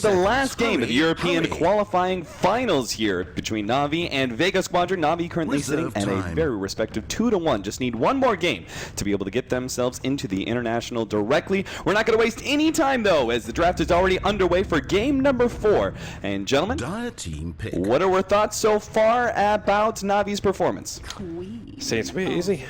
The last game of the European qualifying finals here between Na'Vi and Vega Squadron. Na'Vi currently sitting at a very respective 2-1. Just need one more game to be able to get themselves into the international directly. We're not going to waste any time, though, as the draft is already underway for game number 4. And gentlemen, what are our thoughts so far about Na'Vi's performance? Seems to be easy.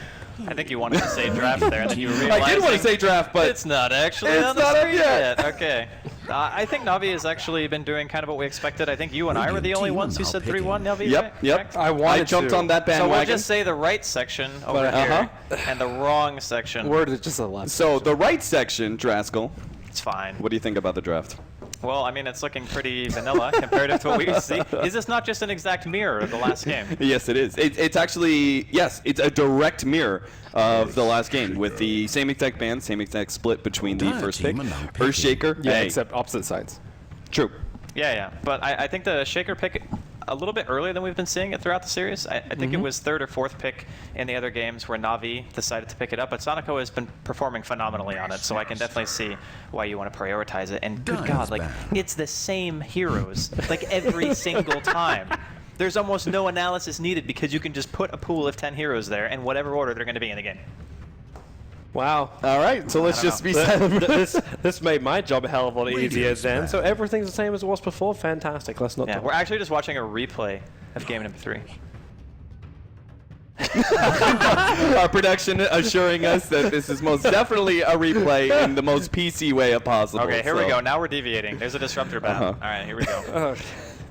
I think you wanted to say draft there, and then you realized I did want to say draft, but it's not actually it's on the not screen up yet. Okay. I think Na'Vi has actually been doing kind of what we expected. I think you and I were the only ones who said 3-1 Na'Vi. Yep, right? yep. Correct? I jumped on that bandwagon. So we'll just say the right section over here and the wrong section. Word is just a left. So the right section, Draskell. It's fine. What do you think about the draft? Well, I mean, it's looking pretty vanilla comparative to what we used to see. Is this not just an exact mirror of the last game? Yes, it is. It's actually, yes, it's a direct mirror of the last game with the same exact band, same exact split between the first pick. Earthshaker. Yeah, except opposite sides. True. Yeah. But I think the Shaker pick a little bit earlier than we've been seeing it throughout the series. I think it was 3rd or 4th pick in the other games where Na'Vi decided to pick it up, but Sonico has been performing phenomenally on it, so I can definitely see why you want to prioritize it. And good God, like, it's the same heroes, like, every single time. There's almost no analysis needed because you can just put a pool of 10 heroes there in whatever order they're going to be in the game. Wow. All right, so let's just be silent. This made my job a hell of a lot easier then. So everything's the same as it was before. Fantastic. Let's not. Yeah, we're actually just watching a replay of game number 3. Our production assuring us that this is most definitely a replay in the most PC way possible. Okay, here we go. Now we're deviating. There's a disruptor ban. All right, here we go. I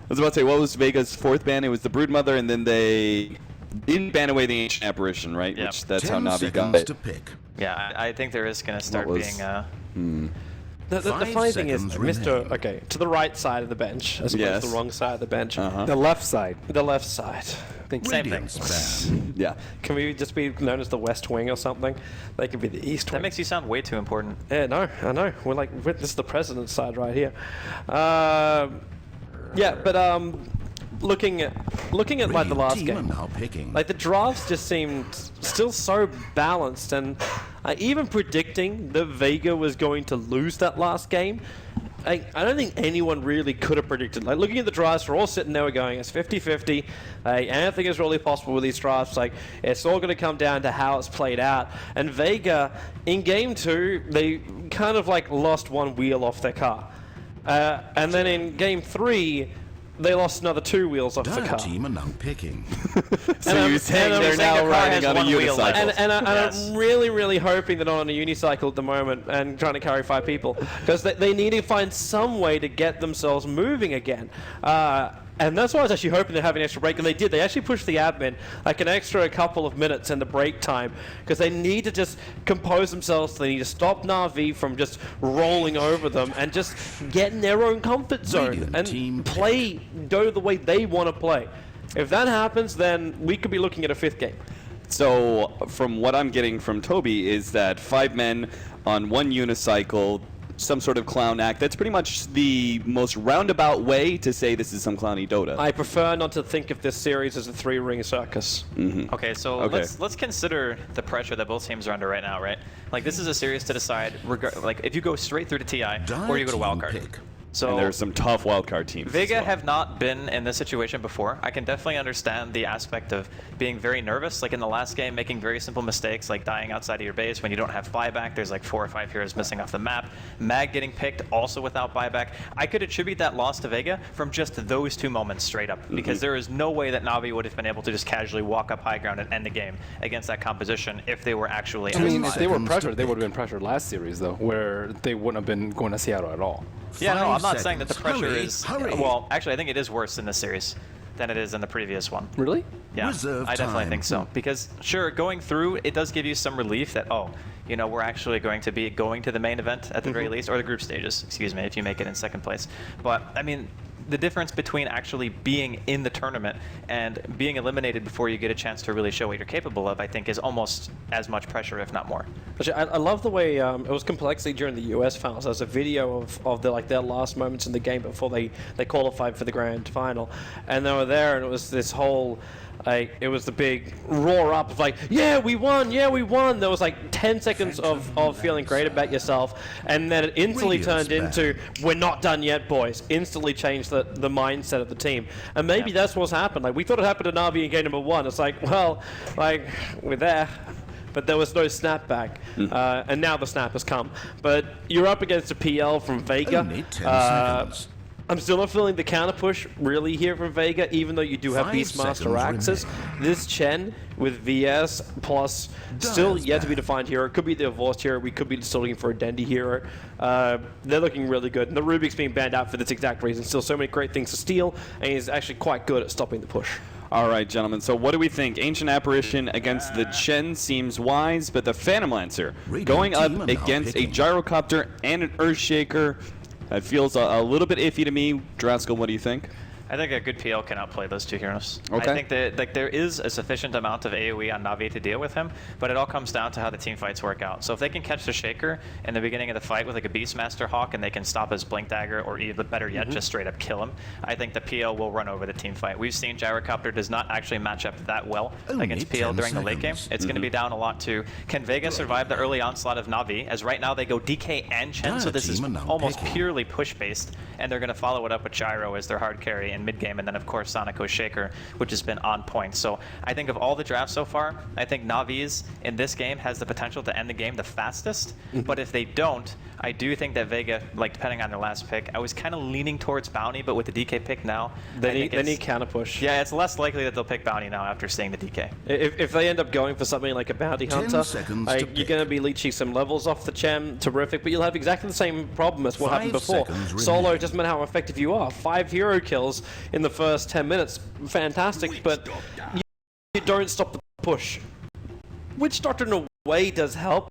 was about to say, what was Vega's 4th ban? It was the Broodmother, and then they didn't ban away the Ancient Apparition, right? Yep. Which that's how Na'Vi got it. Yeah, I think there is going to start being... The funny thing is, okay, to the right side of the bench, as opposed to the wrong side of the bench. The left side. The left side. Same thing. Yeah. Can we just be known as the West Wing or something? They could be the East Wing. That makes you sound way too important. Yeah, no, I know. This is the president's side right here. Yeah, but looking at like the last game, like the drafts just seemed still so balanced, and even predicting that Vega was going to lose that last game, I don't think anyone really could have predicted. Like, looking at the drafts, we're all sitting there going, it's 50-50. Anything is really possible with these drafts. Like, it's all going to come down to how it's played out. And Vega, in game 2, they kind of like lost one wheel off their car. And then in game 3, they lost another 2 wheels off the car. Team are now picking. So you're saying they're now riding on a unicycle. And I'm really, really hoping they're not on a unicycle at the moment and trying to carry 5 people, because they need to find some way to get themselves moving again. And that's why I was actually hoping to have an extra break, and they did. They actually pushed the admin like an extra couple of minutes in the break time, because they need to just compose themselves. They need to stop Na'Vi from just rolling over them and just get in their own comfort zone and go the way they want to play. If that happens, then we could be looking at a 5th game. So from what I'm getting from Toby is that 5 men on 1 unicycle, some sort of clown act. That's pretty much the most roundabout way to say this is some clowny Dota. I prefer not to think of this series as a 3-ring circus. Okay, so let's consider the pressure that both teams are under right now, right? Like, this is a series to decide, like, if you go straight through to TI or you go to wildcard. So and there's some tough wildcard teams. Vega have not been in this situation before. I can definitely understand the aspect of being very nervous, like in the last game, making very simple mistakes, like dying outside of your base when you don't have buyback. There's like 4 or 5 heroes missing off the map. Mag getting picked also without buyback. I could attribute that loss to Vega from just those 2 moments straight up, because there is no way that Na'Vi would have been able to just casually walk up high ground and end the game against that composition if they were actually... I mean, if they were pressured, they would have been pressured last series, though, where they wouldn't have been going to Seattle at all. Yeah, no, I'm not saying that the pressure is... Well, actually, I think it is worse in this series than it is in the previous one. Really? Yeah, I definitely think so. Because, sure, going through, it does give you some relief that, oh, you know, we're actually going to be going to the main event at the very least, or the group stages, excuse me, if you make it in 2nd place. But, I mean, the difference between actually being in the tournament and being eliminated before you get a chance to really show what you're capable of, I think, is almost as much pressure, if not more. Actually, I love the way it was complexity during the US finals. There's a video of their last moments in the game before they qualified for the grand final, and they were there, and it was this whole. It was the big roar up of like, yeah, we won, yeah, we won. There was like 10 seconds of feeling great about yourself, and then it instantly turned into, we're not done yet, boys. Instantly changed the mindset of the team. And maybe that's what's happened. Like, we thought it happened to Na'Vi in game number 1. It's like, well, like, we're there. But there was no snapback, and now the snap has come. But you're up against a PL from Vega. Only 10 seconds. I'm still not feeling the counter push really here from Vega, even though you do have 5 Beastmaster seconds access. This Chen with VS plus still yet to be defined hero. It could be the Divorced hero. We could be still looking for a Dendi hero. They're looking really good. And the Rubik's being banned out for this exact reason. Still so many great things to steal, and he's actually quite good at stopping the push. All right, gentlemen, so what do we think? Ancient Apparition against the Chen seems wise, but the Phantom Lancer going up against a Gyrocopter and an Earthshaker, that feels a little bit iffy to me. Draskell, what do you think? I think a good PL can outplay those two heroes. Okay. I think that like there is a sufficient amount of AoE on Na'Vi to deal with him, but it all comes down to how the team fights work out. So if they can catch the Shaker in the beginning of the fight with like a Beastmaster Hawk and they can stop his Blink Dagger, or even better yet, just straight up kill him, I think the PL will run over the team fight. We've seen Gyrocopter does not actually match up that well against PL during the late game. It's going to be down a lot to, can Vega survive the early onslaught of Na'Vi? As right now they go DK and Chen, so this is almost purely push-based, and they're going to follow it up with Gyro as their hard carry in mid-game, and then of course Sonico's Shaker, which has been on point. So I think of all the drafts so far, I think Na'Vi's in this game has the potential to end the game the fastest, but if they don't, I do think that Vega, like depending on their last pick, I was kind of leaning towards Bounty, but with the DK pick now, They need counter push. yeah, it's less likely that they'll pick Bounty now after seeing the DK. If they end up going for something like a Bounty Hunter, you're going to be leeching some levels off the Chen, terrific, but you'll have exactly the same problem as what happened before. Solo, it doesn't matter how effective you are. 5 hero kills in the first 10 minutes, fantastic, but you don't stop the push. Witch Doctor in a way does help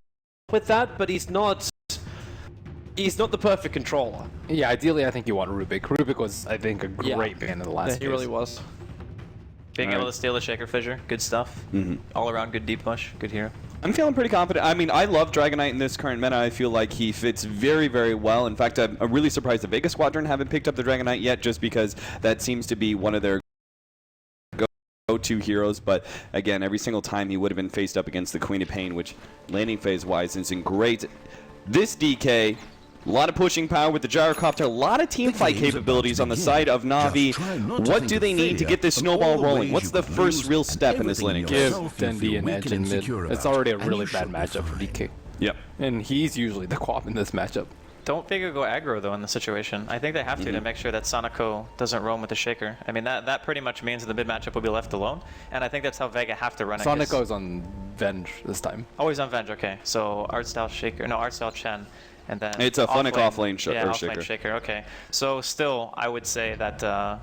with that, but he's not the perfect controller. Yeah, ideally I think you want Rubik. Rubik was, I think, a great ban in the last Yeah, he really was. Being able to steal the Shaker Fissure, good stuff. All around good deep push, good hero. I'm feeling pretty confident. I mean, I love Dragon Knight in this current meta. I feel like he fits very, very well. In fact, I'm really surprised the Vega Squadron haven't picked up the Dragon Knight yet, just because that seems to be one of their go-to heroes. But again, every single time he would have been faced up against the Queen of Pain, which landing phase-wise isn't great. This DK, a lot of pushing power with the Gyrocopter, a lot of team fight capabilities on the side of Na'Vi. What do they need to get this snowball rolling? What's the first real step in this laning? Give Dendi an edge in mid. It's already a really bad matchup for DK. Yep. And he's usually the quap in this matchup. Don't Vega go aggro though in the situation. I think they have to make sure that Sonico doesn't roam with the Shaker. I mean that pretty much means that the mid matchup will be left alone, and I think that's how Vega have to run it. Sonico's on Venge this time. Always on Venge, okay. So art style Shaker, no art style Chen, and then it's a Funnick off-lane Shaker. Shaker, okay. So still, I would say that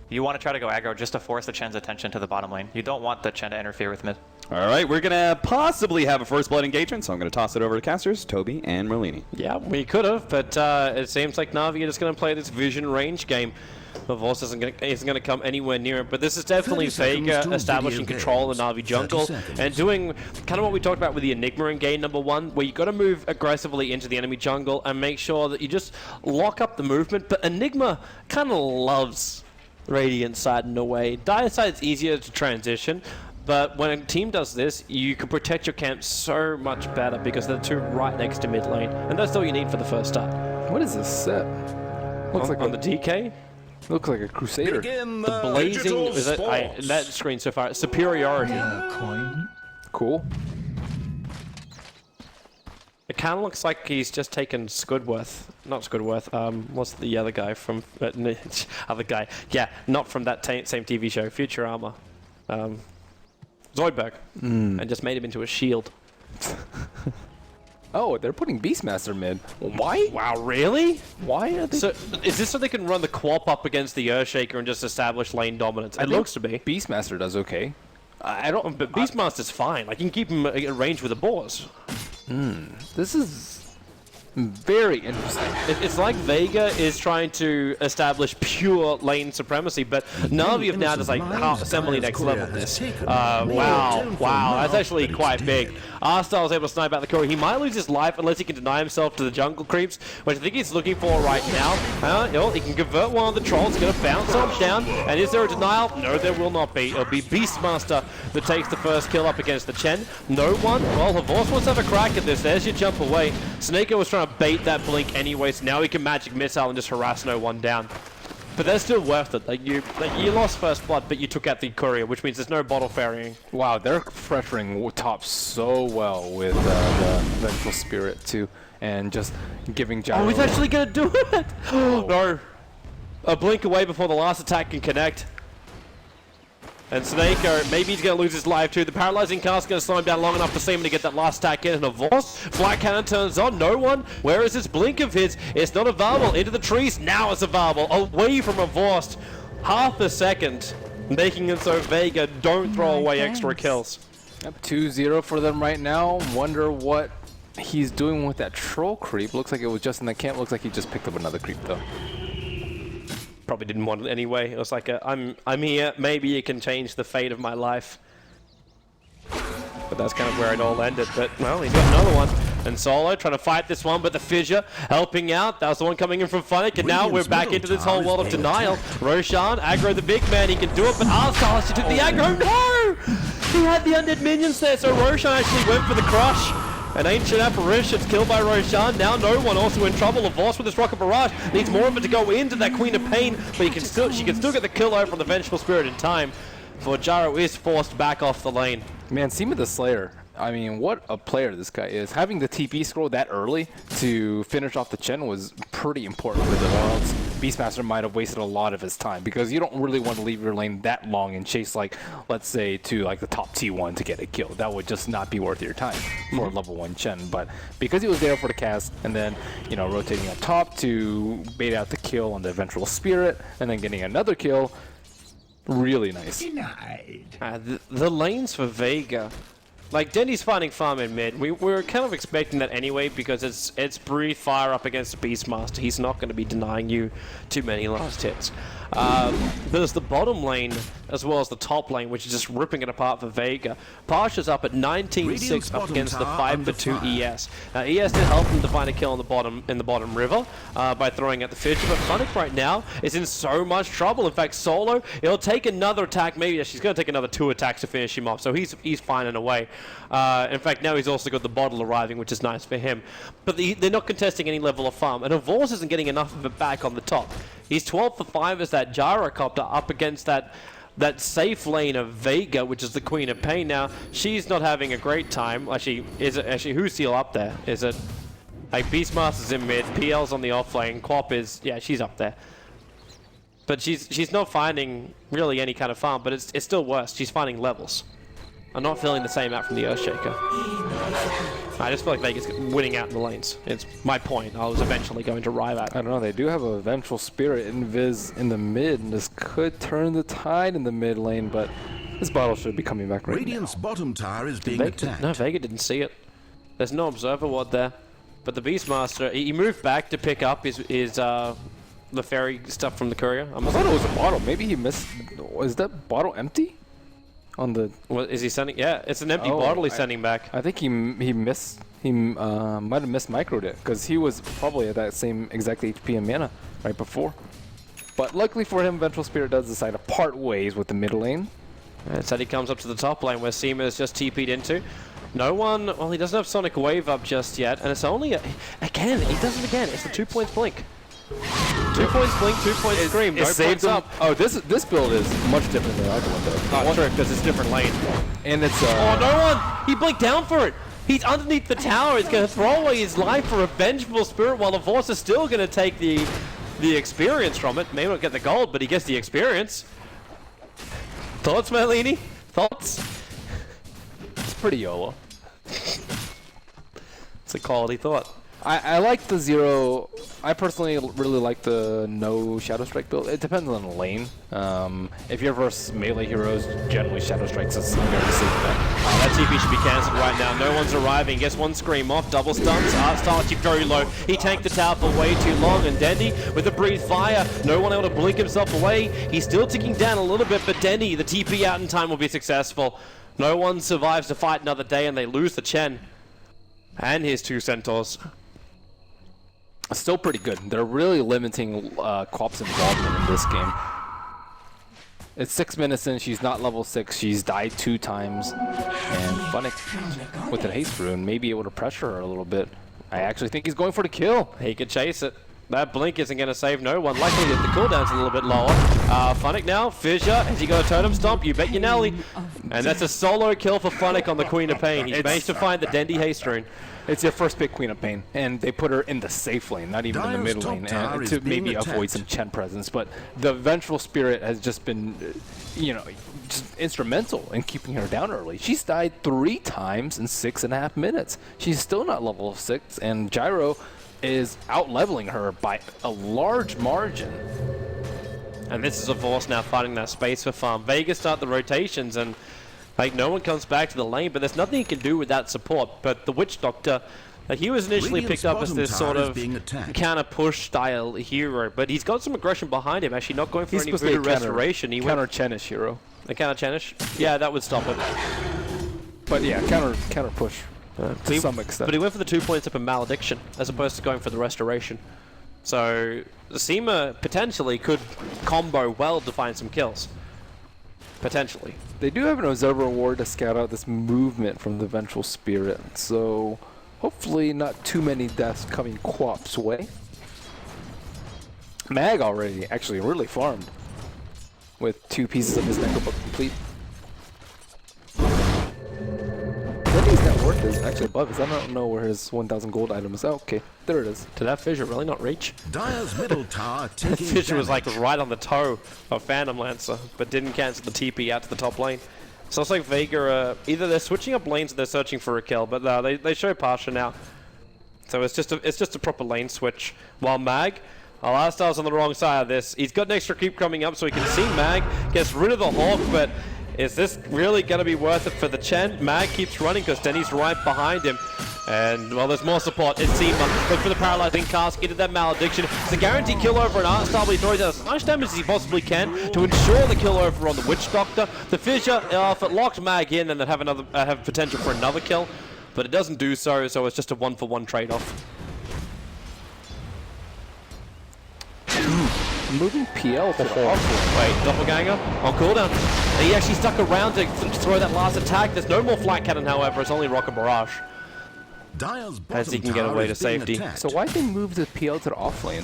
you want to try to go aggro just to force the Chen's attention to the bottom lane. You don't want the Chen to interfere with mid. All right, we're going to possibly have a first blood engagement, so I'm going to toss it over to casters, Toby and Merlini. Yeah, we could have, but it seems like Na'Vi are just going to play this vision range game. Divorce isn't going to come anywhere near it, but this is definitely Vega establishing control in the Na'Vi jungle and doing kind of what we talked about with the Enigma in game number 1, where you got to move aggressively into the enemy jungle and make sure that you just lock up the movement. But Enigma kind of loves Radiant side in a way. Dire side is easier to transition, but when a team does this, you can protect your camp so much better because they're two right next to mid lane, and that's all you need for the first start. What is this set? Looks like on the DK. Looks like a Crusader. The blazing is it? That screen so far. Superiority. Cool. It kind of looks like he's just taken Squidworth. Not Squidworth. What's the other guy from? Other guy. Yeah, not from that same TV show. Futurama. Zoidberg. And just made him into a shield. Oh, they're putting Beastmaster mid. Why? Wow, really? Why are they? So, is this so they can run the Quap up against the Earthshaker and just establish lane dominance? It looks to be. Beastmaster does okay. I don't. But Beastmaster's fine. Like you can keep him at range with the boars. This is Very interesting. It's like Vega is trying to establish pure lane supremacy, but Na'Vi have now just like assembly next level this. Wow, that's actually quite big. R-Style is able to snipe out the Courier. He might lose his life unless he can deny himself to the jungle creeps, which I think he's looking for right now. He can convert one of the trolls, gonna bounce on down, and is there a denial? No, there will not be. It'll be Beastmaster that takes the first kill up against the Chen. No one? Well, Havors wants to have a crack at this. There's your jump away. Snako was trying to bait that blink anyway, so now he can magic missile and just harass no one down. But they're still worth it. Like you lost first blood, but you took out the courier, which means there's no bottle ferrying. Wow, they're pressuring top so well with the Vengeful Spirit too, and just giving Gyro. Oh, he's actually gonna do it! No, a blink away before the last attack can connect. And Snako, maybe he's going to lose his life too. The paralyzing cast is going to slow him down long enough to see him to get that last attack in. And Havors, flight cannon turns on, no one. Where is this blink of his? It's not available. Into the trees, now it's available. Away from Havors, half a second, making it so Vega don't throw away extra kills. Yep, 2-0 for them right now. Wonder what he's doing with that troll creep. Looks like it was just in the camp. Looks like he just picked up another creep though. Probably didn't want it anyway. It was like I'm here, maybe you can change the fate of my life. But that's kind of where it all ended. But well, he's got another one. And Solo trying to fight this one, but the Fissure helping out. That was the one coming in from Funnick, and now we're back into this whole world of denial. Roshan, aggro the big man, he can do it, but R-Style actually took the aggro. No! He had the undead minions there, so Roshan actually went for the crush. An ancient apparition's killed by Roshan. Now no one also in trouble. Havors with this rocket barrage needs more of it to go into that Queen of Pain, but she can still get the kill over on the Vengeful Spirit in time. For Gyro is forced back off the lane. Man, Seema the Slayer. I mean, what a player this guy is. Having the TP scroll that early to finish off the Chen was pretty important for them, or else Beastmaster might have wasted a lot of his time, because you don't really want to leave your lane that long and chase, like, let's say, to like the top T1 to get a kill. That would just not be worth your time for a level 1 Chen. But because he was there for the cast, and then, you know, rotating up top to bait out the kill on the Vengeful Spirit, and then getting another kill, really nice. The lanes for Vega. Like, Denny's finding farm in mid. We were kind of expecting that anyway, because it's breathe fire up against the Beastmaster. He's not going to be denying you too many last hits. There's the bottom lane as well as the top lane, which is just ripping it apart for Vega. Pasha's up at 19-6 up against the 5-for-2 ES. Now, ES did help him to find a kill in the bottom river by throwing out the Fissure, but Funnick right now is in so much trouble. In fact, Solo, he'll take another attack. Maybe she's going to take another 2 attacks to finish him off, so he's fine in a way. In fact, now he's also got the bottle arriving, which is nice for him. But they're not contesting any level of farm, and Havors isn't getting enough of it back on the top. He's 12-for-5 as that Gyrocopter up against that safe lane of Vega, which is the Queen of Pain. Now, she's not having a great time. Actually, who's still up there? Is it like Beastmaster's in mid, PL's on the off lane, Quap is, yeah, she's up there. But she's not finding really any kind of farm, but it's still worse. She's finding levels. I'm not feeling the same out from the Earthshaker. I just feel like Vega's winning out in the lanes. It's my point. I was eventually going to arrive at. I don't know. They do have a Vengeful Spirit in Viz in the mid, and this could turn the tide in the mid lane, but this bottle should be coming back right Radiant's now. bottom tower is being attacked. No, Vega didn't see it. There's no Observer Ward there. But the Beastmaster, he moved back to pick up his the fairy stuff from the courier. I thought it was a bottle. Maybe he missed. Is that bottle empty? On the what is he sending? Yeah, it's an empty bottle he's sending back. I think he missed. He might have missed microed it, because he was probably at that same exact HP and mana right before. But luckily for him, Vengeful Spirit does decide to part ways with the mid lane. And so he comes up to the top lane where Seema is just TP'd into. No one. Well, he doesn't have Sonic Wave up just yet, and it's only again. He does it again. It's the 2 points blink. 2 points blink, 2 points scream. No points up. Oh, this build is much different than the other one, though. Oh, true, because it's different lane. And it's oh, no one! He blinked down for it. He's underneath the tower. He's going to throw away his life for a Vengeful Spirit, while Havors is still going to take the experience from it. Maybe not get the gold, but he gets the experience. Thoughts, Merlini? Thoughts? It's pretty YOLO. It's a quality thought. I like the zero. I personally really like the no Shadow Strike build. It depends on the lane. If you're versus melee heroes, generally Shadow Strike's a very safe bet. That TP should be cancelled right now. No one's arriving. Gets one scream off. Double stuns. Artstar actually very low. He tanked the tower for way too long. And Dendy with the breathe fire. No one able to blink himself away. He's still ticking down a little bit, but Dendy, the TP out in time will be successful. No one survives to fight another day, and they lose the Chen. And his 2 centaurs. Still pretty good. They're really limiting Quap's involvement in this game. It's 6 minutes in. She's not level 6. She's died 2 times. And Funnick, with the haste rune, may be able to pressure her a little bit. I actually think he's going for the kill. He could chase it. That blink isn't going to save no one. Luckily, the cooldown's a little bit lower. Funnick now, Fissure, has he got a totem stomp? You bet your Nelly. And that's a solo kill for Funnick on the Queen of Pain. He's managed to find the Dendy haste rune. It's your first pick, Queen of Pain, and they put her in the safe lane, not even in the mid lane, and to maybe avoid some Chen presence. But the Vengeful Spirit has just been, you know, just instrumental in keeping her down early. She's died 3 times in 6.5 minutes. She's still not level 6, and Gyro is out-leveling her by a large margin. And this is a Force now fighting that space for farm. Vega start the rotations, and like no one comes back to the lane, but there's nothing he can do without support. But the Witch Doctor, like he was initially picked up as this sort of counter-push style hero, but he's got some aggression behind him, actually not going for any voodoo restoration. He counter-Chenish hero. A counter-Chenish? Yeah, that would stop it. But yeah, counter-push to some extent. But he went for the 2 points up in Malediction, as opposed to going for the restoration. So, Seema potentially could combo well to find some kills. Potentially. They do have an Observer Award to scout out this movement from the Vengeful Spirit, so hopefully not too many deaths coming Quap's way. Mag already actually really farmed with 2 pieces of his Necrobook complete. Dendy's net worth is actually above his. I don't know where his 1,000 gold item is. Oh, okay, there it is. Did that Fissure really not reach? Dire's middle tower taking Fissure was like right on the toe of Phantom Lancer, but didn't cancel the TP out to the top lane. So it's like Vega, either they're switching up lanes or they're searching for a kill, but they show Pasha now. So it's just a proper lane switch. While Mag, Alastar's on the wrong side of this. He's got an extra creep coming up, so he can see Mag, gets rid of the Hawk, but is this really going to be worth it for the Chen? Mag keeps running because Denny's right behind him. And, well, there's more support. It's Seema. Look for the paralyzing cast, get to that Malediction. It's a guaranteed kill over an Artstar, but he throws out as much damage as he possibly can to ensure the kill over on the Witch Doctor. The Fissure, if it locks Mag in, then they'd have potential for another kill. But it doesn't do so, so it's just a 1-for-1 trade-off. Moving PL to Wait, Doppelganger on cooldown. And he actually stuck around to throw that last attack. There's no more Flight Cannon, however. It's only Rocket Barrage. As he can get away to safety. So why did they move the PL to the off lane?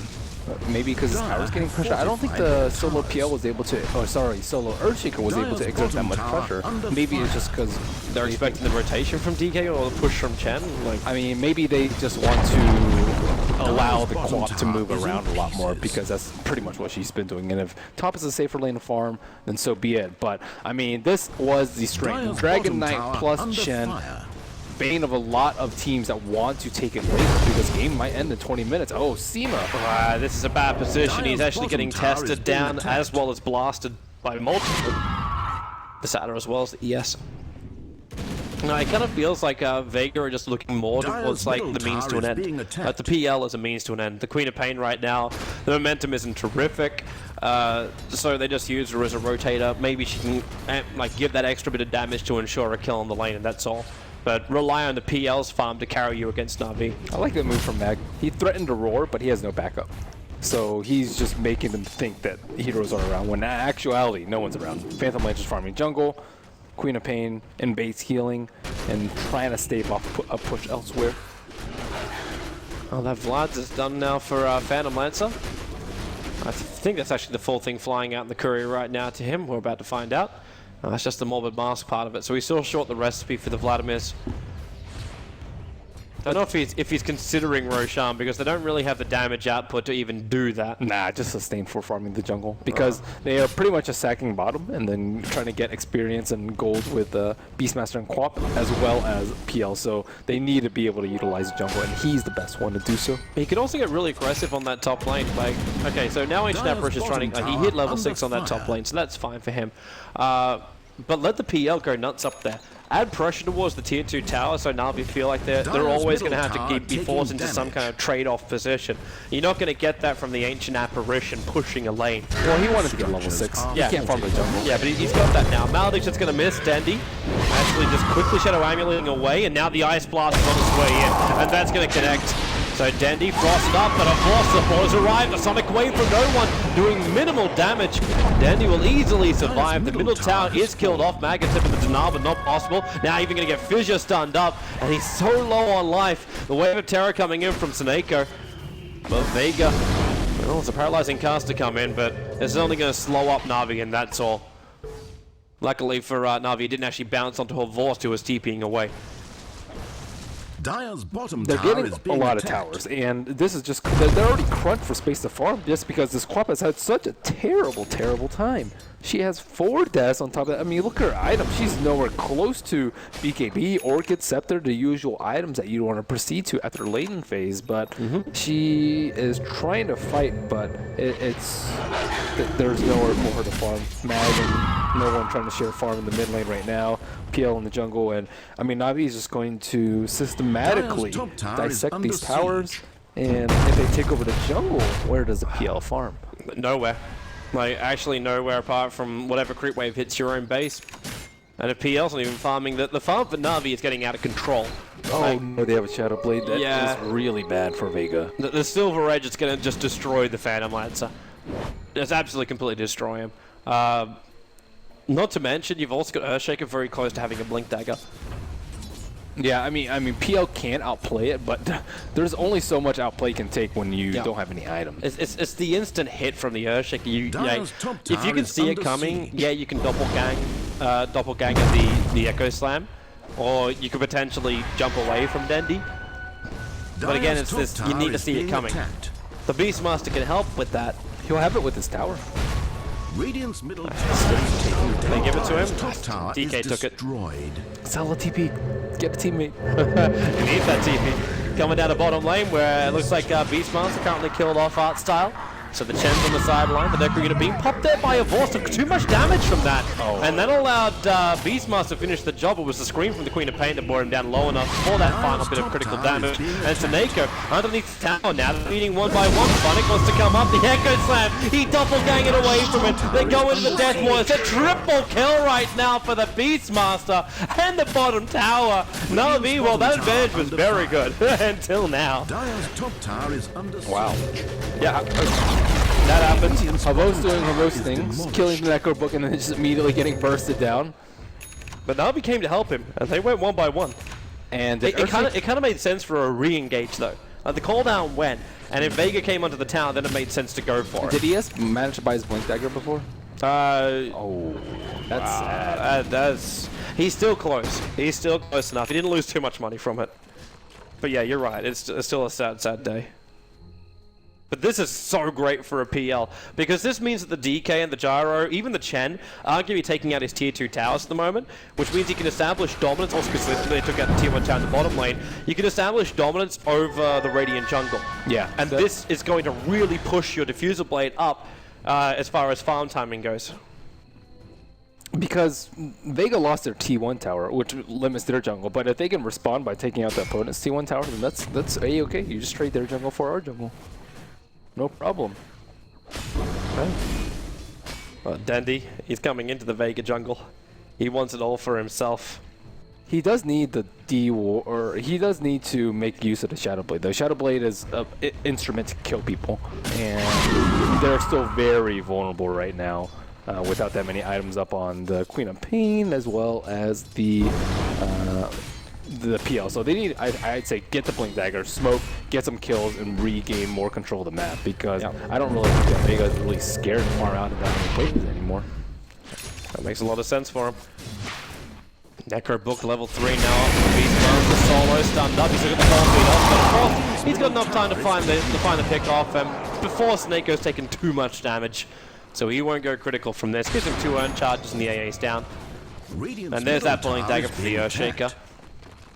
Maybe because I was getting pressure. I don't think the solo PL was able to, solo Earthshaker was able to exert that much pressure. Maybe it's just because they're expecting the rotation from DK or the push from Chen. Like, I mean, maybe they just want to allow the Quap to move around a lot more because that's pretty much what she's been doing. And if top is a safer lane to farm, then so be it. But I mean, this was the strength. Dragon Knight plus Chen. Bane of a lot of teams that want to take it late because game might end in 20 minutes. Oh, Seema. This is a bad position. He's actually getting tested down as well as blasted by multiple. The Satyr as well as the ES. No, it kind of feels like Vega are just looking more towards like the means to an end. The PL is a means to an end. The Queen of Pain right now, the momentum isn't terrific. So they just use her as a rotator. Maybe she can like give that extra bit of damage to ensure a kill on the lane, and that's all. But rely on the PL's farm to carry you against Na'Vi. I like that move from Mag. He threatened to roar, but he has no backup. So he's just making them think that heroes are around, when in actuality, no one's around. Phantom Lancer's farming jungle, Queen of Pain and base healing, and trying to stave off a push elsewhere. Well, that Vlad's is done now for Phantom Lancer. I think that's actually the full thing flying out in the courier right now to him. We're about to find out. That's just the Morbid Mask part of it. So we still short the recipe for the Vladimirs. I don't know if he's considering Roshan because they don't really have the damage output to even do that. Nah, just sustain for farming the jungle because they are pretty much just sacking bottom and then trying to get experience and gold with Beastmaster and Quap as well as PL. So they need to be able to utilize the jungle, and he's the best one to do so. He could also get really aggressive on that top lane. Like, okay, so now Ancient Apparish is trying to. He hit level 6 on that top lane, so that's fine for him. But let the PL go nuts up there. Add pressure towards the tier 2 tower, so Na'Vi feel like they're always going to have to be forced into some kind of trade-off position. You're not going to get that from the Ancient Apparition pushing a lane. Well, he wanted to get level 6. Yeah. He can't farm the jungle. Yeah, but he's got that now. Maledict's just going to miss Dandy. Actually just quickly Shadow Amuleting away, and now the Ice Blast is on its way in, and that's going to connect. So Dandy frosted up, but of course the foes arrive. A Sonic Wave from no one, doing minimal damage. Dandy will easily survive. The middle tower is killed off. Maggot tipping the denial, but not possible. Now even going to get Fissure stunned up, and he's so low on life. The Wave of Terror coming in from Sneko. But Vega, well, it's a paralyzing cast to come in, but it's only going to slow up Na'Vi, and that's all. Luckily for Na'Vi, it didn't actually bounce onto a Vorst who was TPing away. Dire's bottom They're tower getting is a being lot of attacked. towers, and this is just they're already crunched for space to farm just because this Quap has had such a terrible time. She has 4 deaths on top of that. I mean, look at her items. She's nowhere close to BKB, Orchid, Scepter, the usual items that you want to proceed to after the laning phase. But she is trying to fight, but there's nowhere for her to farm. Mag and no one trying to share farm in the mid lane right now. PL in the jungle, and I mean, Na'Vi is just going to systematically dissect these towers. And if they take over the jungle, where does the PL farm? Nowhere. Like, actually nowhere apart from whatever creep wave hits your own base. And if PL's not even farming, the farm for Na'Vi is getting out of control. Oh no, they have a Shadow Blade. That is really bad for Vega. The Silver Edge is going to just destroy the Phantom Lancer. It's absolutely completely destroy him. Not to mention, you've also got Earthshaker very close to having a Blink Dagger. Yeah, I mean, PL can outplay it, but there's only so much outplay can take when you don't have any items. It's the instant hit from the Earthshaker. If you can see it coming, yeah, you can doppelganger the Echo Slam, or you could potentially jump away from Dandy. But again, it's this, you need to see it coming. The Beastmaster can help with that. He'll have it with his tower. Radiant's middle tower is taken down. They give it to him. Top tower DK is took it. destroyed. Sell a TP. Get a teammate. He needs that TP. Coming down the bottom lane where it looks like Beastmaster currently killed off Artstyle. So the Chen's on the sideline, the Necro being popped there by a Vorst. Too much damage from that. And that allowed Beastmaster to finish the job. It was the scream from the Queen of Pain that brought him down low enough for that final bit of critical damage. And Sneko underneath the tower now, they're beating one by one. Sonic wants to come up, the Echo Slam. He doppelganging away from it. They go into the Death Wall. It's a triple kill right now for the Beastmaster and the bottom tower. Na'Vi, well, that advantage was very good until now. Dire's top tower is under siege. Wow. Yeah. That happens. Havos doing Havos things, killing the Necro Book and then just immediately getting bursted down. But Na'Vi came to help him, and they went one by one. And It kind of made sense for a re-engage though. Like the call down went, and if Vega came onto the tower, then it made sense to go for it. Did he manage to buy his Blink Dagger before? Oh, That's sad. He's still close. He's still close enough. He didn't lose too much money from it. But yeah, you're right. It's still a sad day. But this is so great for a PL, because this means that the DK and the Gyro, even the Chen, aren't going to be taking out his tier 2 towers at the moment, which means he can establish dominance, also because they took out the tier 1 tower in the bottom lane, you can establish dominance over the Radiant jungle. Yeah. And this is going to really push your Diffuser Blade up as far as farm timing goes. Because Vega lost their T1 tower, which limits their jungle, but if they can respond by taking out the opponent's T1 tower, then that's A-okay. You just trade their jungle for our jungle. No problem. Okay. Well, Dandy, he's coming into the Vega jungle. He wants it all for himself. He does need the D-War, or he does need to make use of the Shadow Blade. The Shadow Blade is an instrument to kill people, and they're still very vulnerable right now without that many items up on the Queen of Pain as well as the PL. So they need, I'd say, get the Blink Dagger, smoke, get some kills, and regain more control of the map, because I don't really think that Vega is really scared to far out of that many places anymore. That makes a lot of sense for him. Necro Book level 3 now off the Beastmaster. solo, stunned up. He's got the 4 feet off, but of course, he's got enough time to find the pick off before Snakeo's taken too much damage. So he won't go critical from this. Gives him 2 urn charges and the AA's down. And there's that Bullying Dagger for the Earthshaker.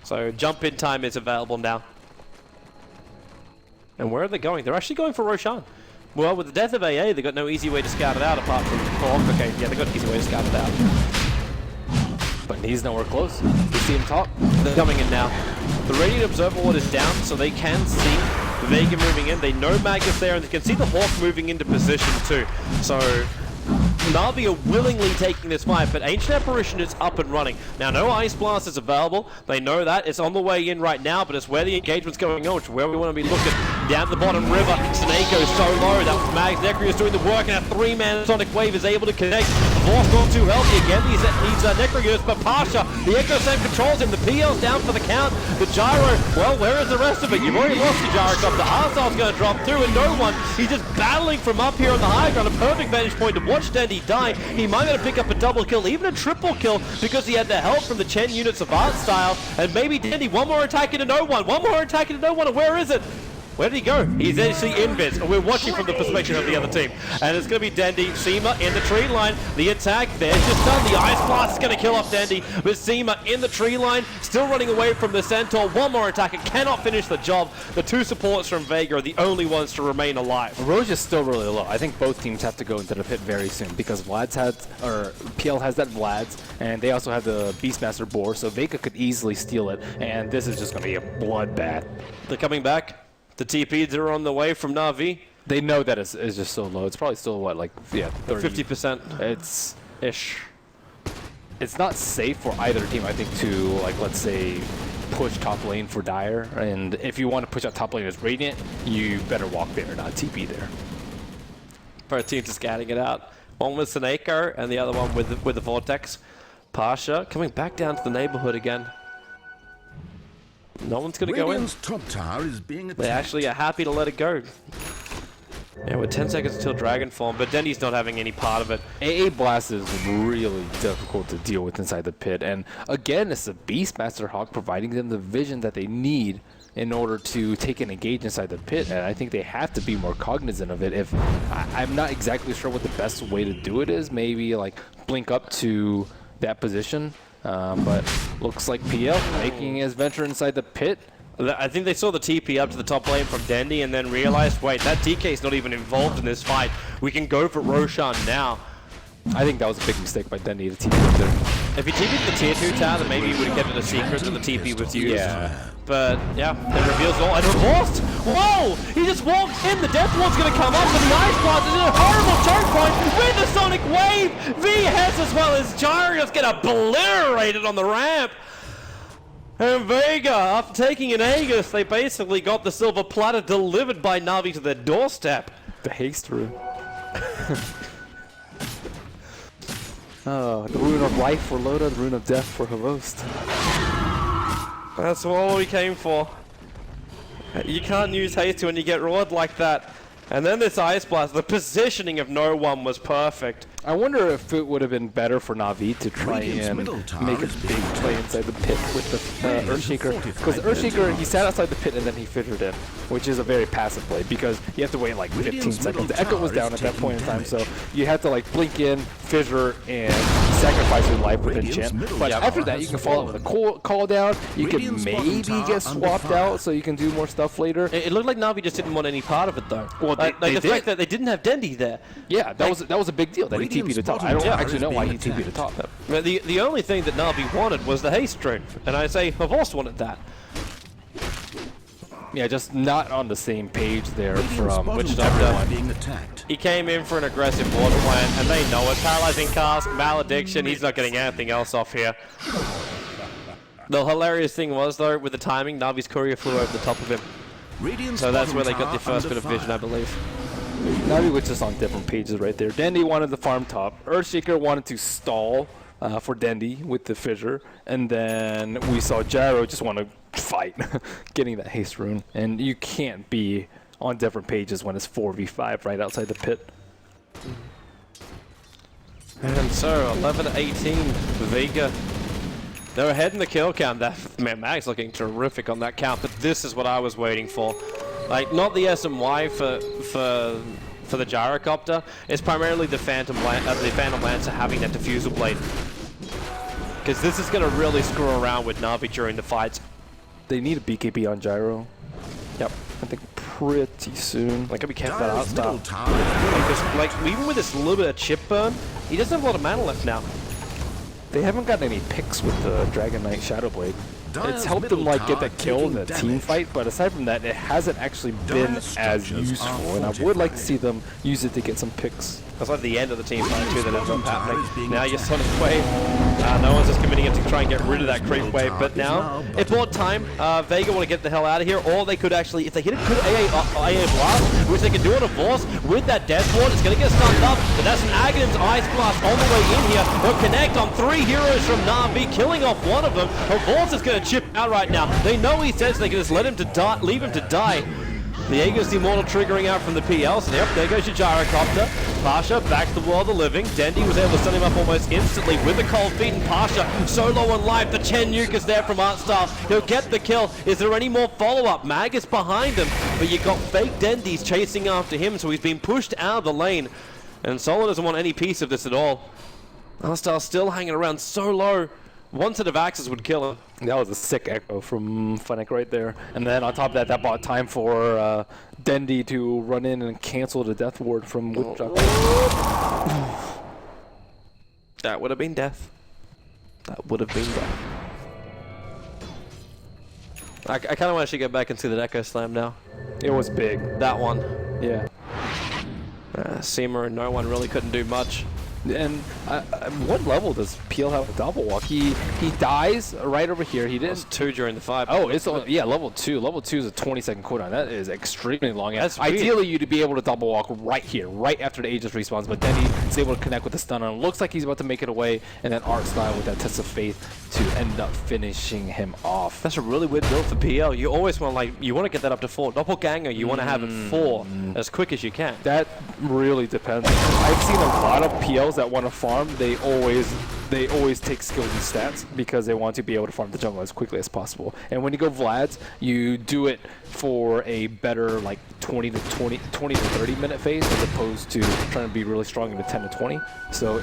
So jump in time is available now. And where are they going? They're actually going for Roshan. Well, with the death of AA, they've got no easy way to scout it out apart from Hawk. Okay, yeah, they've got an easy way to scout it out. But he's nowhere close. You see him top? They're coming in now. The Radiant Observer Ward is down, so they can see Vega moving in. They know Magus there, and they can see the Hawk moving into position too. So Na'Vi are willingly taking this fight, but Ancient Apparition is up and running. Now, no Ice Blast is available. They know that. It's on the way in right now, but it's where the engagement's going on, which is where we want to be looking. Down the bottom river, Snakeo's so low. That was Mags. Necrio's doing the work, and a 3-man Sonic Wave is able to connect. Vor's not too healthy again. He's Necrio's, but Pasha, the Echo Save controls him. The PL's down for the count. The Gyro, well, where is the rest of it? You've already lost your Gyrocopter. The Arsal's going to drop through, and no one. He's just battling from up here on the high ground. A perfect vantage point to watch Dandy die. He might be able to pick up a double kill, even a triple kill, because he had the help from the Chen units of Art Style. And maybe Dandy, one more attack into no one. One more attack into no one, and where is it? Where did he go? He's actually invis, and we're watching from the perspective of the other team. And it's going to be Dandy, Seema in the tree line. The attack there's just done. The Ice Blast is going to kill off Dandy, but Seema in the tree line, still running away from the Centaur. One more attack, it cannot finish the job. The 2 supports from Vega are the only ones to remain alive. Roge is still really low. I think both teams have to go into the pit very soon because PL has that Vlad's, and they also have the Beastmaster Boar, so Vega could easily steal it, and this is just going to be a bloodbath. They're coming back. The TPs are on the way from Na'Vi. They know that it's just so low. It's probably still, what, like, yeah, 30. 50%. It's Ish. It's not safe for either team, I think, to, like, let's say, push top lane for Dire. And if you want to push out top lane as Radiant, you better walk there, not TP there. Both teams are scouting it out. One with Seneko and the other one with the Vortex. Pasha coming back down to the neighborhood again. No one's going to go in. Top tower is being attacked. They actually are happy to let it go. Yeah, with 10 seconds until Dragon Form, but Dendy's not having any part of it. AA Blast is really difficult to deal with inside the pit, and again, it's the Beastmaster Hawk providing them the vision that they need in order to take and engage inside the pit, and I think they have to be more cognizant of it. If I'm not exactly sure what the best way to do it is, maybe like blink up to that position. But looks like PL making his venture inside the pit. I think they saw the TP up to the top lane from Dandy and then realized, wait, that DK's not even involved in this fight. We can go for Roshan now. I think that was a big mistake by Dandy to TP up there. If he TP'd the tier 2 tower, then maybe he would have kept it a secret that the TP was used. Yeah. But, yeah, it reveals all. And Remorse! Whoa! He just walked in! The Death Ward's going to come up, and the Ice Blast is in a horrible choke point with the Sonic Wave! VS as well as Gyrios get obliterated on the ramp! And Vega, after taking an Aegis, they basically got the silver platter delivered by Na'Vi to their doorstep. The haste rune. Oh, the rune of life for Loda, the rune of death for Havost. That's all we came for. You can't use haste when you get roared like that. And then this Ice Blast, the positioning of no one was perfect. I wonder if it would have been better for Na'Vi to try and make a big play inside the pit with the Earthshaker. Because Earthshaker, he sat outside the pit and then he fissured in, which is a very passive play because you have to wait like 15 seconds. The Echo was down at that point in time, so you have to like blink in, fissure, and sacrifice your life with enchant. But after that, you can follow up with a call down. You can maybe get swapped out so you can do more stuff later. It looked like Na'Vi just didn't want any part of it though. Well, like the fact that they didn't have Dendy there. Yeah, that was a big deal that he TP'd to top. I don't actually know why he TP'd to top. But the only thing that Na'Vi wanted was the haste rune, and I say Havos wanted that. Yeah, just not on the same page there from whichever one. Being attacked. He came in for an aggressive water plan, and they know it. Paralyzing cast, malediction, he's not getting anything else off here. The hilarious thing was, though, with the timing, Na'Vi's courier flew over the top of him. So that's where they got their first bit of vision, I believe. Na'Vi was just on different pages right there. Dandy wanted the farm top. Earthshaker wanted to stall for Dandy with the fissure. And then we saw Gyro just want to fight, getting that haste rune. And you can't be on different pages when it's 4v5 right outside the pit. And so, 11-18, Vega They're ahead in the kill count. Man, Mag's looking terrific on that count, but this is what I was waiting for. Like, not the SMY for the gyrocopter. It's primarily the Phantom Lancer having that diffusal blade. Because this is going to really screw around with Na'Vi during the fights. They need a BKB on gyro. Yep. I think pretty soon. Like, gotta be careful about that stuff. Like, even with this little bit of chip burn, he doesn't have a lot of mana left now. They haven't gotten any picks with the Dragon Knight Shadowblade. It's helped them like get that kill in the team fight, but aside from that, it hasn't actually been as useful. And I would like to see them use it to get some picks. That's like the end of the team fight too that ends up happening. Now you're Sonic Wave. No one's just committing it to try and get rid of that creep wave, but now it bought time. Vega want to get the hell out of here, or they could actually, if they hit a good AA blast, which they can do on a Force with that Death Ward, it's going to get stunned up. But that's an Aghanim's Ice Blast on the way in here. They'll connect on 3 heroes from Na'Vi, killing off one of them. Her Force is going to chip out right now. They know he's dead, so they can just let him to die, leave him to die. The Aegis Immortal triggering out from the PL, so yep, there goes your gyrocopter. Pasha back to the world of the living. Dendi was able to stun him up almost instantly with the cold feet, and Pasha so low on life. The Chen nuke is there from Artstyle. He'll get the kill. Is there any more follow-up? Mag is behind him, but you got fake Dendi's chasing after him, so he's been pushed out of the lane. And Solo doesn't want any piece of this at all. Artstyle still hanging around so low. One set of axes would kill him. That was a sick echo from Fennec right there. And then on top of that, that bought time for Dendi to run in and cancel the death ward from Whipchuck. That would have been death. That would have been death. I kind of want to get back and see that Echo Slam now. It was big. That one. Yeah. Seamer and no one really couldn't do much. And what level does Peel have a double walk? He dies right over here. He didn't. 2 during the fight. Oh, it's yeah, level 2. Level 2 is a 20-second cooldown. That is extremely long. That's ideally you'd be able to double walk right here, right after the Aegis respawns. But then he's able to connect with the stun, and it looks like he's about to make it away. And then Artstyle with that test of faith to end up finishing him off. That's a really weird build for PL. You always want you want to get that up to 4. Doppelganger, you want to have it 4 as quick as you can. That really depends. I've seen a lot of PLs that want to farm. They always take skills and stats because they want to be able to farm the jungle as quickly as possible. And when you go Vlad's, you do it for a better like 20 to 30 minute phase as opposed to trying to be really strong in the 10 to 20. So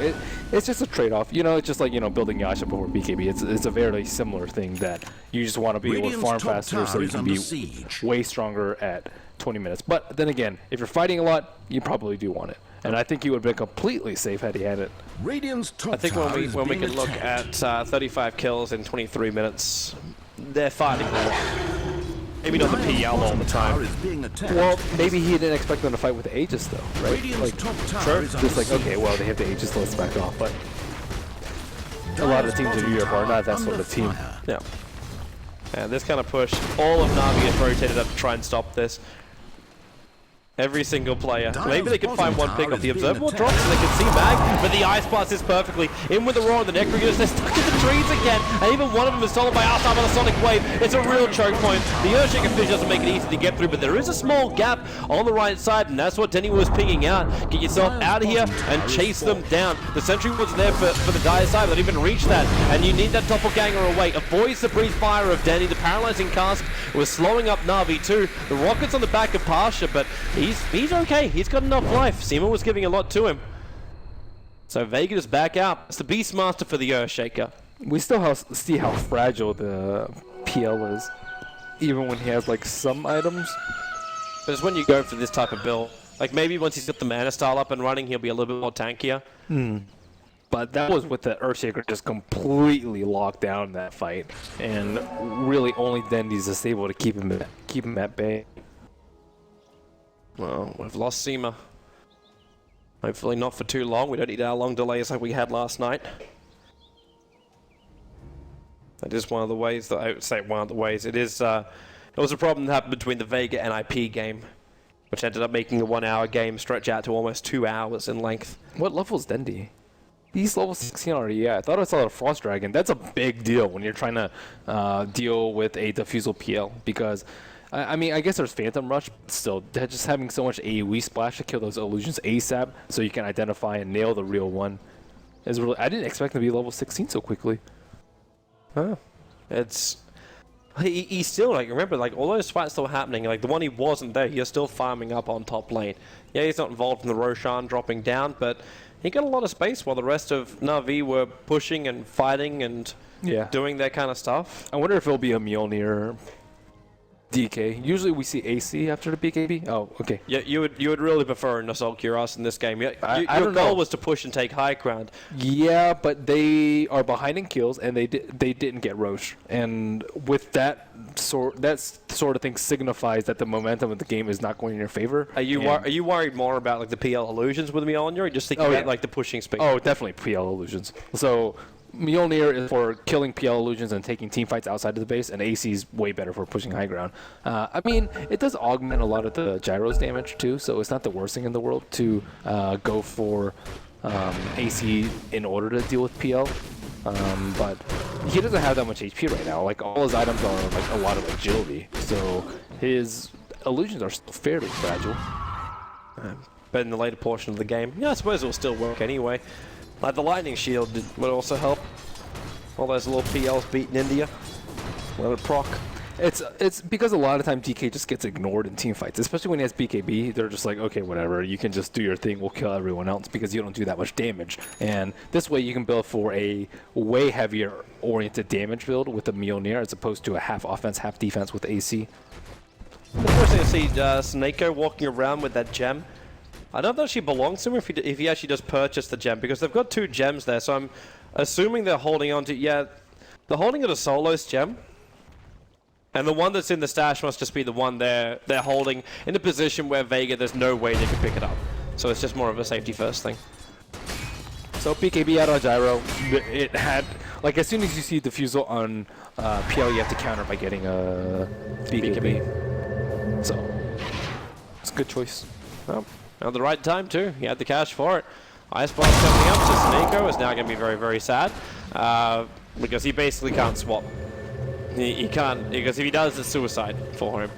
it's just a trade-off. You know, it's just like, you know, building Yasha before BKB. It's a very similar thing that you just want to be able to farm faster so you can be way stronger at 20 minutes. But then again, if you're fighting a lot, you probably do want it. And I think he would have been completely safe had he had it. I think when we can look at 35 kills in 23 minutes, they're fighting a lot. Maybe not the PL all the time. Well, maybe he didn't expect them to fight with the Aegis though, right? Like, sure. Just like, okay, well, they have the Aegis, let's back off. But a lot of teams in Europe are not that sort of team. Yeah. And this kind of push, all of Na'Vi has rotated up to try and stop this. Every single player. Maybe they could find one pick off the observable drop so they can see Mag, but the Ice Blast is perfectly in with the Roar and the Necrogears. They're stuck in the trees again, and even one of them is stolen by Artstyle by the Sonic Wave. It's a real choke point. The Earthshaker Fish doesn't make it easy to get through, but there is a small gap on the right side, and that's what Denny was pinging out. Get yourself out of here and chase them down. The Sentry was there for the dire side, but they didn't even reach that, and you need that doppelganger away. Avoids the breeze fire of Denny. The paralyzing cast was slowing up Na'Vi too. The rockets on the back of Pasha, but he's okay. He's got enough life. Seema was giving a lot to him. So Vega is back out. It's the Beastmaster for the Earthshaker. We still see how fragile the PL is, even when he has like some items. But it's when you go for this type of build. Like maybe once he's got the mana style up and running, he'll be a little bit more tankier. But that was with the Earthshaker just completely locked down in that fight, and really only Dendi's just able to keep him at bay. Well, we've lost Seema. Hopefully not for too long. We don't need our long delays like we had last night. That is one of the ways that I would say one of the ways. It is. It was a problem that happened between the Vega and IP game, which ended up making the 1 hour game stretch out to almost 2 hours in length. What level is Dendi? He's level 16 already, yeah. I thought I saw a Frost Dragon. That's a big deal when you're trying to deal with a Diffusal PL, because I mean, I guess there's Phantom Rush, but still, just having so much AoE splash to kill those illusions ASAP so you can identify and nail the real one is really... I didn't expect him to be level 16 so quickly. Oh. It's... He's still, like, remember, like, all those fights still happening, like, the one he wasn't there, he's still farming up on top lane. Yeah, he's not involved in the Roshan dropping down, but he got a lot of space while the rest of Na'Vi were pushing and fighting and doing that kind of stuff. I wonder if it'll be a Mjolnir DK. Usually we see AC after the BKB. Oh, okay. Yeah, you would really prefer an Assault Cuirass in this game. I Your don't goal know. was to push and take high ground. Yeah, but they are behind in kills, and they didn't get Roche. And with that sort of thing signifies that the momentum of the game is not going in your favor. Are you worried more about like the PL illusions with Mjolnir, or just thinking about like the pushing speed? Oh, definitely PL illusions. So Mjolnir is for killing PL illusions and taking team fights outside of the base, and AC is way better for pushing high ground. I mean, it does augment a lot of the gyros damage too, so it's not the worst thing in the world to go for AC in order to deal with PL. But he doesn't have that much HP right now. Like, all his items are like a lot of agility, so his illusions are still fairly fragile. But in the later portion of the game, yeah, I suppose it will still work anyway. Like the lightning shield would also help. All those little PLs beating India. Let it proc. It's because a lot of time DK just gets ignored in team fights, especially when he has BKB. They're just like, okay, whatever, you can just do your thing, we'll kill everyone else because you don't do that much damage. And this way you can build for a way heavier oriented damage build with a Mjolnir as opposed to a half offense, half defense with AC. Unfortunately, I see Snako walking around with that gem. I don't know if she belongs to him if he actually does purchase the gem, because they've got 2 gems there, so I'm assuming they're holding on to... Yeah, they're holding it a Solos gem. And the one that's in the stash must just be the one they're holding in a position where Vega, there's no way they can pick it up. So it's just more of a safety first thing. So BKB out on gyro, it had... Like, as soon as you see Diffusal on PL, you have to counter by getting a BKB. So, it's a good choice. Oh. At the right time too. He had the cash for it. Ice Blast coming up, so Snako is now going to be very, very sad. Because he basically can't swap. He can't, because if he does, it's suicide for him.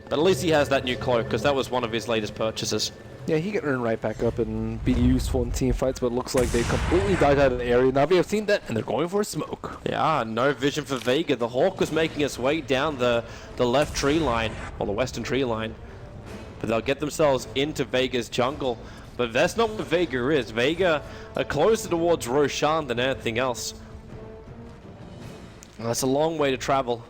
But at least he has that new cloak, because that was one of his latest purchases. Yeah, he can earn right back up and be useful in team fights, but it looks like they completely died out of the area. Now we have seen that, and they're going for a smoke. Yeah, no vision for Vega. The Hawk was making its way down the left tree line, or the western tree line. But they'll get themselves into Vega's jungle. But that's not what Vega is. Vega are closer towards Roshan than anything else. And that's a long way to travel.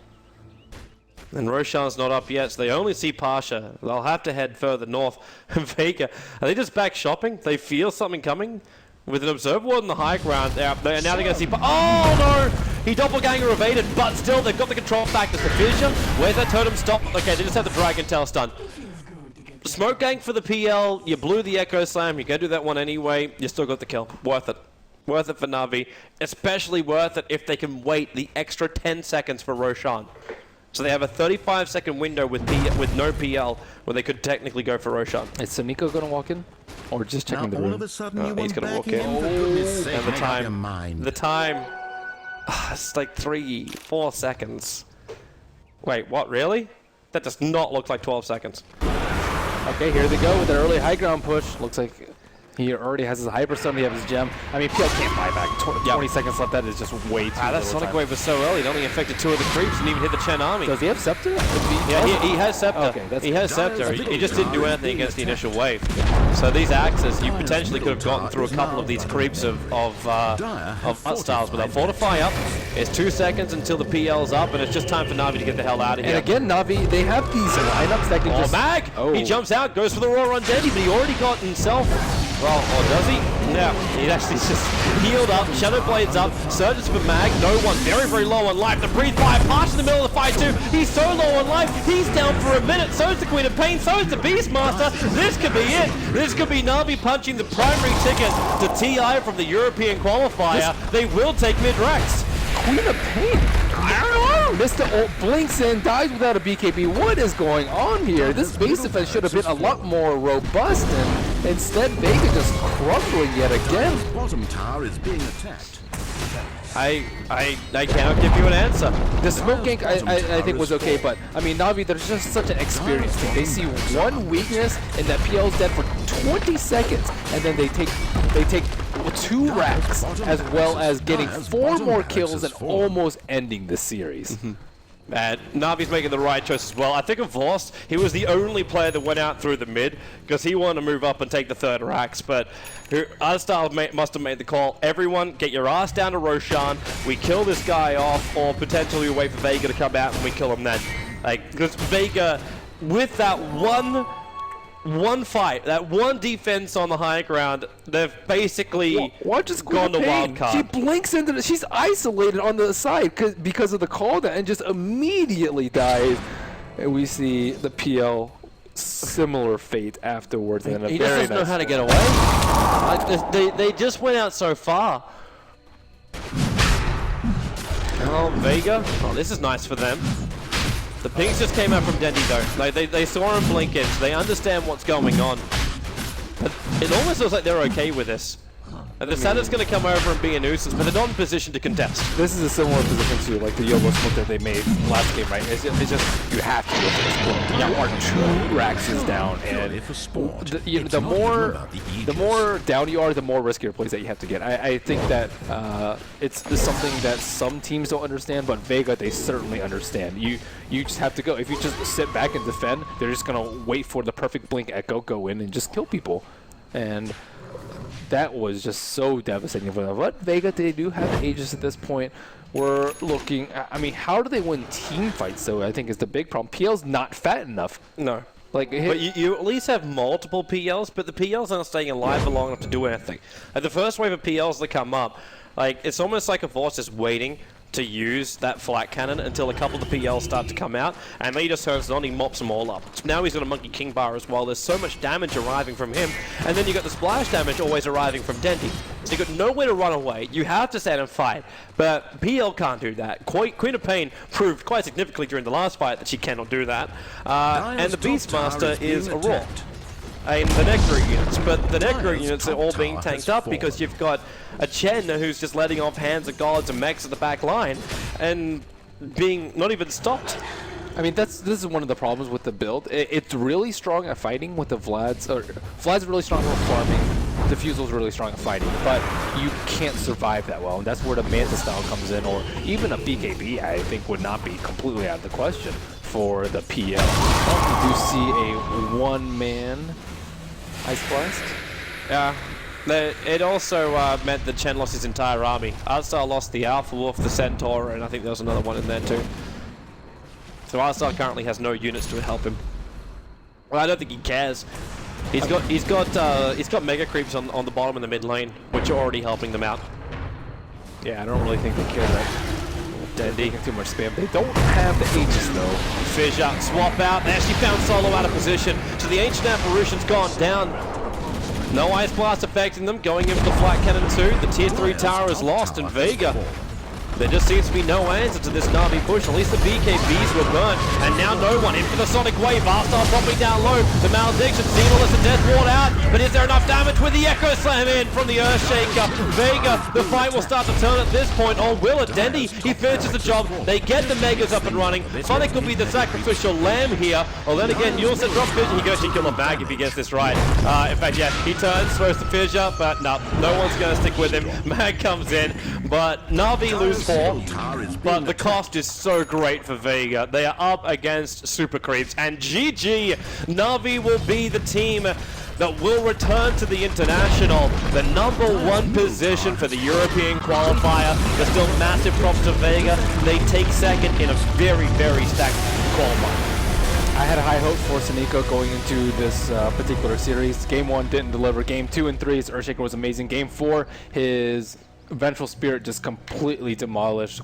And Roshan's not up yet, so they only see Pasha. They'll have to head further north. And Vega, are they just back shopping? They feel something coming? With an Observer Ward on the high ground, now they're going to see... Oh no! He doppelganger evaded, but still they've got the control back. There's the vision. Where's that totem stop? Okay, they just have the Dragon Tail stun. Smoke gang for the PL, you blew the Echo Slam, you can do that one anyway, you still got the kill. Worth it. Worth it for Na'Vi. Especially worth it if they can wait the extra 10 seconds for Roshan. So they have a 35-second window with no PL where they could technically go for Roshan. Is Nico going to walk in? Or just checking the room? All of a sudden you He's want going to walk backing in. for goodness sake, And the make up your time. mind. The time. It's like 3-4 seconds. Wait, what, really? That does not look like 12 seconds. Okay, here they go with their early high ground push. Looks like he already has his Hyper Stun, he has his gem. I mean, PL can't buy back. 20 seconds left, that is just way too That Sonic Wave was so early, it only affected 2 of the creeps and even hit the Chen army. Does he have Scepter? Yeah, he has Scepter. Okay, he has Scepter. He just didn't do anything against the initial wave. So these axes, you potentially could have gotten through a couple of these creeps of styles, but they'll fortify up. It's 2 seconds until the PL's up, and it's just time for Na'Vi to get the hell out of here. And again, Na'Vi, they have these lineups that can just... Mag! He jumps out, goes for the Raw Undead, but he already got himself... Well, or does he? Yeah, he actually just healed up, Shadow Blades up, surges for Mag, no one, very, very low on life. The Breathe Fire, Parch in the middle of the fight too. He's so low on life, he's down for a minute, so is the Queen of Pain, so is the Beastmaster. This could be it. This could be Na'Vi punching the primary ticket to TI from the European qualifier. They will take mid-Rex. Queen of Pain? I don't know. Mr. Ult blinks in, dies without a BKB. What is going on here? This base defense should have been a lot more robust, and instead Vega just crumbling yet again. Bottom tower is being attacked. I cannot give you an answer. The smoke gank I think was okay, but I mean Na'Vi, they're just such an experienced team. They see one weakness and that PL's dead for 20 seconds, and then they take 2 racks as well as getting 4 more kills and almost ending the series. And Navi's making the right choice as well. I think of Voss, he was the only player that went out through the mid because he wanted to move up and take the 3rd racks, but Arstar must have made the call. Everyone, get your ass down to Roshan. We kill this guy off, or potentially we wait for Vega to come out and we kill him then. Like, because Vega, with that one fight, that one defense on the high ground, they've basically gone to wild card. She blinks into she's isolated on the side because of the call down and just immediately dies. And we see the PL similar fate afterwards. And he just doesn't know how to get away. They just went out so far. Oh, Vega. Oh, this is nice for them. The pings just came out from Dendy though. Like they saw him blink in, so they understand what's going on. But it almost looks like they're okay with this. And the Saturn's going to come over and be a nuisance, but they're not in position to contest. This is a similar position to like the Yogo smoke that they made last game, right? It's just you have to go for this point. Yeah, our 2 racks is down, and the more down you are, the more riskier plays that you have to get. I think that it's something that some teams don't understand, but Vega, they certainly understand. You just have to go. If you just sit back and defend, they're just going to wait for the perfect blink echo, go in and just kill people. And that was just so devastating for them. But Vega, they do have Aegis at this point. We're looking, I mean, how do they win team fights, though, I think is the big problem. PL's not fat enough. No. Like, but you at least have multiple PLs, but the PLs aren't staying alive for long enough to do anything. Like the first wave of PLs that come up, like it's almost like a Voss is waiting to use that flat cannon until a couple of the PLs start to come out, and then he just turns it on, he mops them all up. So now he's got a Monkey King bar as well. There's so much damage arriving from him, and then you got the splash damage always arriving from Dendy. So you got nowhere to run away. You have to stand and fight, but PL can't do that. Queen of Pain proved quite significantly during the last fight that she cannot do that. And the Beastmaster is a Raw. In the Necro units, but the Necro units are all being tanked up because you've got a Chen who's just letting off hands of gods and mechs at the back line and being not even stopped. I mean, this is one of the problems with the build. It's really strong at fighting with the Vlad's, or Vlad's really strong at farming, Diffusal's really strong at fighting, but you can't survive that well, and that's where the Manta style comes in, or even a BKB I think would not be completely out of the question for the PL. You do see a one-man Ice Blast. Yeah. It also meant that Chen lost his entire army. Arstar lost the Alpha Wolf, the Centaur, and I think there was another one in there too. So Arstar currently has no units to help him. Well, I don't think he cares. He's got Mega Creeps on the bottom and the mid lane, which are already helping them out. Yeah, I don't really think they care that. Dendy, too much spam. They don't have the Aegis though. Fissure, swap out. They actually found Solo out of position. So the Ancient Apparition's gone down. No Ice Blast affecting them. Going in for the Flat Cannon 2. The Tier 3 tower is lost, and Vega. There just seems to be no answer to this Na'Vi push. At least the BKBs were burnt, and now no one. In for the Sonic Wave. Arstar dropping down low. The Malediction. Xenoless and Death Ward out. But is there enough damage with the Echo Slam in from the Earthshaker? Vega, the fight will start to turn at this point. Or will it? Dendy, he finishes the job. They get the Megas up and running. Sonic will be the sacrificial lamb here. Well, then again, Yulsa drops Fissure. He goes to kill a bag if he gets this right. In fact, yeah, he turns, throws the Fissure, but no one's going to stick with him. Mag comes in, but Na'Vi lose 4, but the cost is so great for Vega. They are up against Super Creeps, and GG, Na'Vi will be the team that will return to the International, the #1 position for the European qualifier. There's still massive props to Vega. They take second in a very, very stacked qualifier. I had high hopes for Saniko going into this particular series. Game 1 didn't deliver. Game 2 and 3, his Earthshaker was amazing. Game 4, his Vengeful Spirit just completely demolished